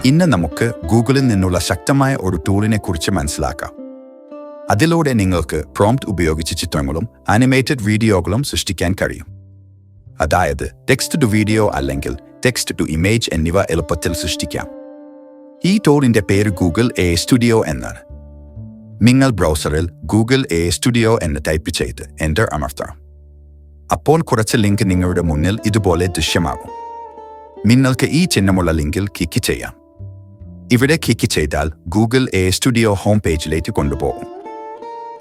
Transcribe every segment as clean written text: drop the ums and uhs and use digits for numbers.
ഇന്ന് നമുക്ക് ഗൂഗിളിൽ നിന്നുള്ള ശക്തമായ ഒരു ടൂളിനെ കുറിച്ച് മനസ്സിലാക്കാം. അതിലൂടെ നിങ്ങൾക്ക് പ്രോംപ്റ്റ് ഉപയോഗിച്ച് ചിത്രങ്ങളും ആനിമേറ്റഡ് വീഡിയോകളും സൃഷ്ടിക്കാൻ കഴിയും. അതായത് ടെക്സ്റ്റ് ടു വീഡിയോ അല്ലെങ്കിൽ ടെക്സ്റ്റ് ടു ഇമേജ് എന്നിവ എളുപ്പത്തിൽ സൃഷ്ടിക്കാം. ഈ ടൂളിന്റെ പേര് ഗൂഗിൾ എ സ്റ്റുഡിയോ എന്നാണ്. നിങ്ങൾ ബ്രൗസറിൽ ഗൂഗിൾ എ സ്റ്റുഡിയോ എന്ന് ടൈപ്പ് ചെയ്ത് എൻ്റർ അമർത്തണം. അപ്പോൾ കുറച്ച് ലിങ്ക് നിങ്ങളുടെ മുന്നിൽ ഇതുപോലെ ദൃശ്യമാകും. നിങ്ങൾക്ക് ഈ ചിഹ്നമുള്ള ലിങ്കിൽ ക്ലിക്ക് ചെയ്യാം. ഇവിടെ ക്ലിക്ക് ചെയ്താൽ ഗൂഗിൾ എ സ്റ്റുഡിയോ ഹോം പേജിലേക്ക് കൊണ്ടുപോകും.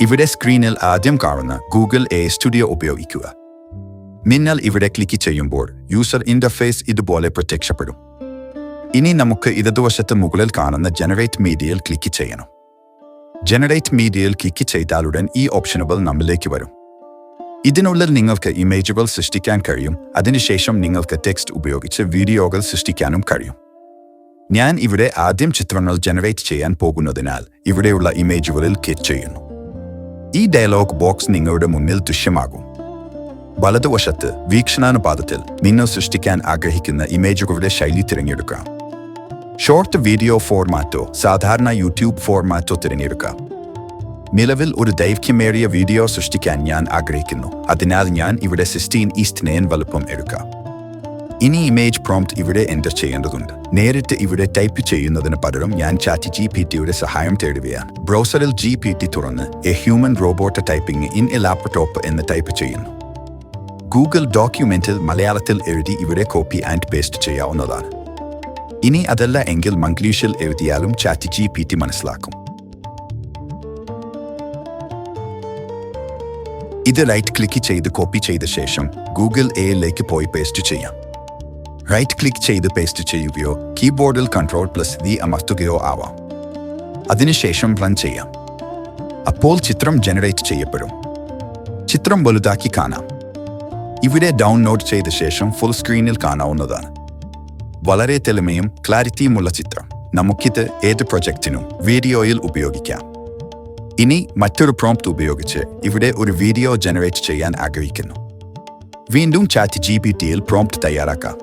ഇവിടെ സ്ക്രീനിൽ ആദ്യം കാണുന്ന ഗൂഗിൾ എ സ്റ്റുഡിയോ ഉപയോഗിക്കുക. നിങ്ങൾ ഇവിടെ ക്ലിക്ക് ചെയ്യുമ്പോൾ യൂസർ ഇന്റർഫേസ് ഇതുപോലെ പ്രത്യക്ഷപ്പെടും. ഇനി നമുക്ക് ഇടതുവശത്ത് മുകളിൽ കാണുന്ന ജനറേറ്റ് മീഡിയയിൽ ക്ലിക്ക് ചെയ്യണം. ജനറേറ്റ് മീഡിയയിൽ ക്ലിക്ക് ചെയ്താലുടൻ ഈ ഓപ്ഷനുകൾ നമ്മിലേക്ക് വരും. ഇതിനുള്ളിൽ നിങ്ങൾക്ക് ഇമേജുകൾ സൃഷ്ടിക്കാൻ കഴിയും. അതിനുശേഷം നിങ്ങൾക്ക് ടെക്സ്റ്റ് ഉപയോഗിച്ച് വീഡിയോകൾ സൃഷ്ടിക്കാനും കഴിയും. ഞാൻ ഇവിടെ ആദ്യം ചിത്രങ്ങൾ ജനറേറ്റ് ചെയ്യാൻ പോകുന്നതിനാൽ ഇവിടെയുള്ള ഇമേജുകളിൽ ക്ലിക്ക് ചെയ്യുന്നു. ഈ ഡയലോഗ് ബോക്സ് നിങ്ങളുടെ മുന്നിൽ ദൃശ്യമാകും. വലതുവശത്ത് വീക്ഷണാനുപാതത്തിൽ നിങ്ങൾ സൃഷ്ടിക്കാൻ ആഗ്രഹിക്കുന്ന ഇമേജുകളുടെ ശൈലി തിരഞ്ഞെടുക്കാം. ഷോർട്ട് വീഡിയോ ഫോർമാറ്റോ സാധാരണ യൂട്യൂബ് ഫോർമാറ്റോ തിരഞ്ഞെടുക്കാം. നിലവിൽ ഒരു ദൈർഘ്യമേറിയ വീഡിയോ സൃഷ്ടിക്കാൻ ഞാൻ ആഗ്രഹിക്കുന്നു. അതിനാൽ ഞാൻ ഇവിടെ 16:9 വലുപ്പം എടുക്കാം. ഇനി ഇമേജ് പ്രോംപ്റ്റ് ഇവിടെ എൻ്റർ ചെയ്യേണ്ടതുണ്ട്. നേരിട്ട് ഇവിടെ ടൈപ്പ് ചെയ്യുന്നതിന് പകരം ഞാൻ ChatGPTയുടെ സഹായം തേടുകയാണ്. ബ്രൗസറിൽ GPT തുറന്ന് A human robot typing in A laptop എന്ന് ടൈപ്പ് ചെയ്യുന്നു. ഗൂഗിൾ ഡോക്യുമെന്റിൽ മലയാളത്തിൽ എഴുതി ഇവിടെ കോപ്പി ആൻഡ് പേസ്റ്റ് ചെയ്യാവുന്നതാണ്. ഇനി അതല്ല എങ്കിൽ മംഗ്ലീഷിൽ എഴുതിയാലും ChatGPT മനസ്സിലാക്കും. ഇത് റൈറ്റ് ക്ലിക്ക് ചെയ്ത് കോപ്പി ചെയ്ത ശേഷം ഗൂഗിൾ എയിലേക്ക് പോയി പേസ്റ്റ് ചെയ്യാം. റൈറ്റ് ക്ലിക്ക് ചെയ്ത് പേസ്റ്റ് ചെയ്യുകയോ കീബോർഡിൽ Ctrl+V അമർത്തുകയോ ആവാം. അതിനുശേഷം റൺ ചെയ്യാം. അപ്പോൾ ചിത്രം ജനറേറ്റ് ചെയ്യപ്പെടും. ചിത്രം വലുതാക്കി കാണാം. ഇവിടെ ഡൗൺലോഡ് ചെയ്ത ശേഷം ഫുൾ സ്ക്രീനിൽ കാണാവുന്നതാണ്. വളരെ തെളിമയും ക്ലാരിറ്റിയുമുള്ള ചിത്രം. നമുക്കിത് ഏത് പ്രൊജക്റ്റിനും വീഡിയോയിൽ ഉപയോഗിക്കാം. ഇനി മറ്റൊരു പ്രോംപ്റ്റ് ഉപയോഗിച്ച് ഇവിടെ ഒരു വീഡിയോ ജനറേറ്റ് ചെയ്യാൻ ആഗ്രഹിക്കുന്നു. വീണ്ടും ChatGPTയിൽ പ്രോംപ്റ്റ് തയ്യാറാക്കാം.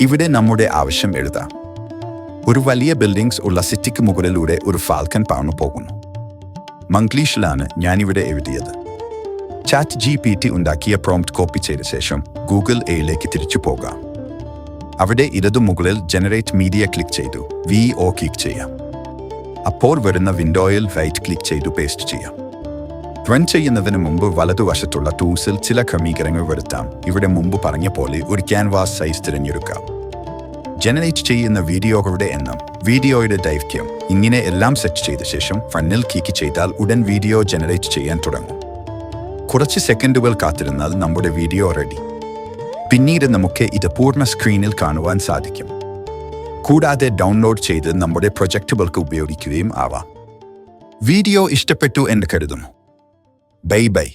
ഇവിടെ നമ്മുടെ ആവശ്യം എഴുതാം. ഒരു വലിയ ബിൽഡിംഗ്സ് ഉള്ള സിറ്റിക്ക് മുകളിലൂടെ ഒരു ഫാൽക്കൺ പറന്നു പോകുന്നു. മംഗ്ലീഷിലാണ് ഞാനിവിടെ എഴുതിയത്. ChatGPT ഉണ്ടാക്കിയ പ്രോംപ്റ്റ് കോപ്പി ചെയ്ത ശേഷം ഗൂഗിൾ എയിലേക്ക് തിരിച്ചു പോകാം. അവിടെ ഇടതു മുകളിൽ ജനറേറ്റ് മീഡിയ ക്ലിക്ക് ചെയ്തു VO ക്ലിക്ക് ചെയ്യാം. അപ്പോൾ വരുന്ന വിൻഡോയിൽ റൈറ്റ് ക്ലിക്ക് ചെയ്തു പേസ്റ്റ് ചെയ്യാം. റൺ ചെയ്യുന്നതിന് മുമ്പ് വലതുവശത്തുള്ള ടൂൾസിൽ ചില ക്രമീകരണങ്ങൾ വരുത്താം. ഇവിടെ മുമ്പ് പറഞ്ഞ പോലെ ഒരു ക്യാൻവാസ് സൈസ് തിരഞ്ഞെടുക്കാം. ജനറേറ്റ് ചെയ്യുന്ന വീഡിയോകളുടെ എണ്ണം, വീഡിയോയുടെ ദൈർഘ്യം ഇങ്ങനെ എല്ലാം സെറ്റ് ചെയ്ത ശേഷം ഫ്രണ്ടിൽ ക്ലിക്ക് ചെയ്താൽ ഉടൻ വീഡിയോ ജനറേറ്റ് ചെയ്യാൻ തുടങ്ങും. കുറച്ച് സെക്കൻഡുകൾ കാത്തിരുന്നാൽ നമ്മുടെ വീഡിയോ റെഡി. പിന്നീട് നമുക്ക് ഇത് പൂർണ്ണ സ്ക്രീനിൽ കാണുവാൻ സാധിക്കും. കൂടാതെ ഡൗൺലോഡ് ചെയ്ത് നമ്മുടെ പ്രൊജക്റ്റുകൾക്ക് ഉപയോഗിക്കുകയും ആവാം. വീഡിയോ ഇഷ്ടപ്പെട്ടു എന്ന് കരുതുന്നു. Bye bye.